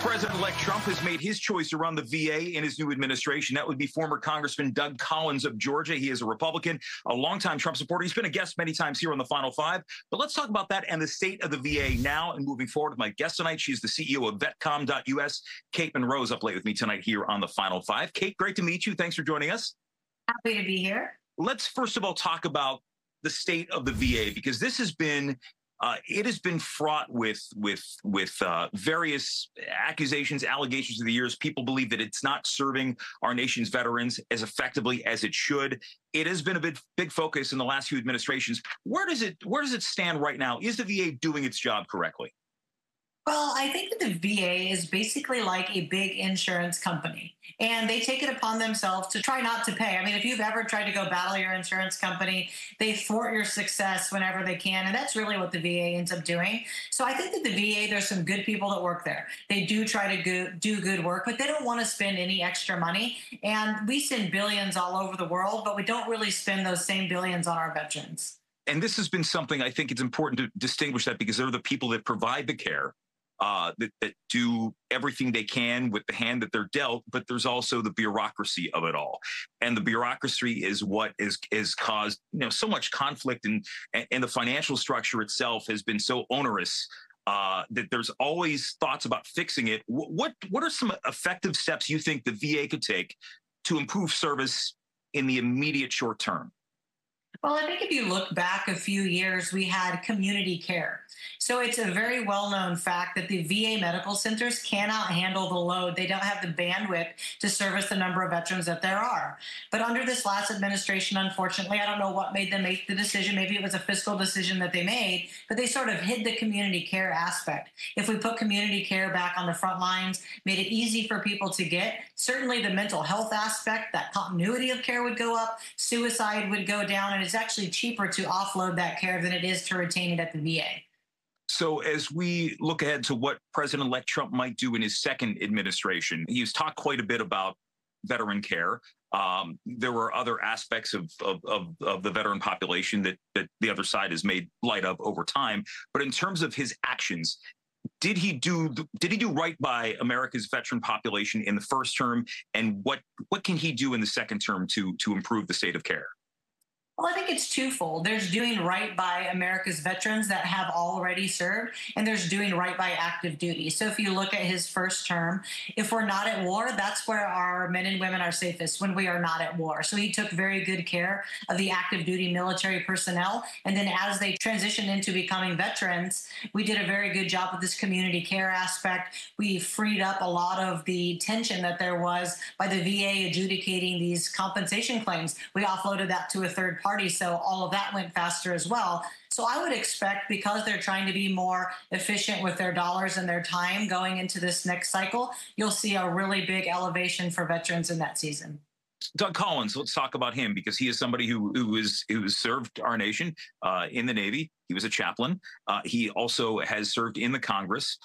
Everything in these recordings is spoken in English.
President-elect Trump has made his choice to run the VA in his new administration. That would be former Congressman Doug Collins of Georgia. He is a Republican, a longtime Trump supporter. He's been a guest many times here on the Final Five. But let's talk about that and the state of the VA now and moving forward with my guest tonight. She's the CEO of vetcom.us. Kate Monroe is up late with me tonight here on the Final Five. Kate, great to meet you. Thanks for joining us. Happy to be here. Let's first of all talk about the state of the VA, because this has been it has been fraught with various accusations, allegations of the years. People believe that it's not serving our nation's veterans as effectively as it should. It has been a big focus in the last few administrations. Where does it stand right now? Is the VA doing its job correctly? Well, I think that the VA is basically like a big insurance company, and they take it upon themselves to try not to pay. I mean, if you've ever tried to go battle your insurance company, they thwart your success whenever they can, and that's really what the VA ends up doing. So I think that the VA, there's some good people that work there. They do try to do good work, but they don't want to spend any extra money, and we send billions all over the world, but we don't really spend those same billions on our veterans. And this has been something I think it's important to distinguish that, because they're the people that provide the care. That do everything they can with the hand that they're dealt, but there's also the bureaucracy of it all, and the bureaucracy is what is caused so much conflict, and the financial structure itself has been so onerous that there's always thoughts about fixing it. What are some effective steps you think the VA could take to improve service in the immediate short term? Well, I think if you look back a few years, we had community care. So it's a very well-known fact that the VA medical centers cannot handle the load. They don't have the bandwidth to service the number of veterans that there are. But under this last administration, unfortunately, I don't know what made them make the decision. Maybe it was a fiscal decision that they made, but they sort of hid the community care aspect. If we put community care back on the front lines, made it easy for people to get, certainly the mental health aspect, that continuity of care would go up, suicide would go down, and it's actually cheaper to offload that care than it is to retain it at the VA. So as we look ahead to what President-elect Trump might do in his second administration, he's talked quite a bit about veteran care. There were other aspects of the veteran population that the other side has made light of over time. But in terms of his actions, did he do right by America's veteran population in the first term? And what can he do in the second term to improve the state of care? Well, I think it's twofold. There's doing right by America's veterans that have already served, and there's doing right by active duty. So if you look at his first term, if we're not at war, that's where our men and women are safest, when we are not at war. So he took very good care of the active duty military personnel. And then as they transitioned into becoming veterans, we did a very good job with this community care aspect. We freed up a lot of the tension that there was by the VA adjudicating these compensation claims. We offloaded that to a third party. So all of that went faster as well. So I would expect, because they're trying to be more efficient with their dollars and their time going into this next cycle, you'll see a really big elevation for veterans in that season. Doug Collins, let's talk about him, because he is somebody who has served our nation in the Navy. He was a chaplain. He also has served in the Congress.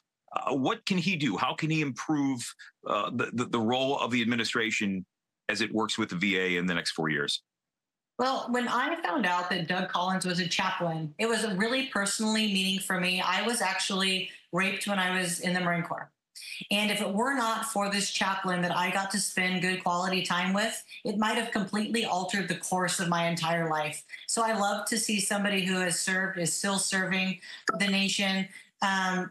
What can he do? How can he improve the role of the administration as it works with the VA in the next 4 years? Well, when I found out that Doug Collins was a chaplain, it was a really personally meaning for me. I was actually raped when I was in the Marine Corps. And if it were not for this chaplain that I got to spend good quality time with, it might have completely altered the course of my entire life. So I love to see somebody who has served, is still serving the nation,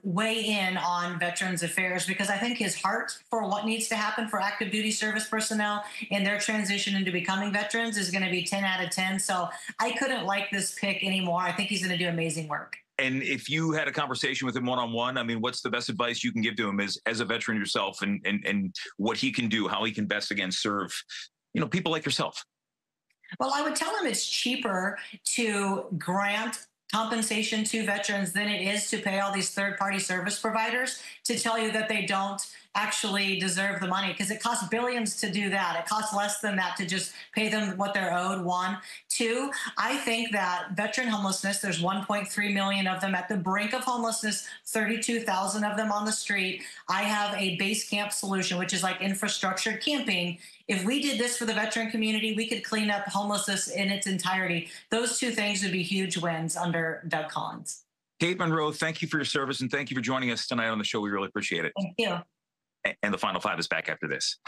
weigh in on veterans affairs, because I think his heart for what needs to happen for active duty service personnel and their transition into becoming veterans is going to be 10 out of 10. So I couldn't like this pick anymore. I think he's going to do amazing work. And if you had a conversation with him one-on-one, I mean, what's the best advice you can give to him as a veteran yourself, and what he can do, how he can best, again, serve, people like yourself? Well, I would tell him it's cheaper to grant compensation to veterans than it is to pay all these third-party service providers to tell you that they don't actually deserve the money, because it costs billions to do that. It costs less than that to just pay them what they're owed, one. Two, I think that veteran homelessness, there's 1.3 million of them at the brink of homelessness, 32,000 of them on the street. I have a base camp solution, which is like infrastructure camping. If we did this for the veteran community, we could clean up homelessness in its entirety. Those two things would be huge wins under Doug Collins. Kate Monroe, thank you for your service, and thank you for joining us tonight on the show. We really appreciate it. Thank you. And the Final Five is back after this.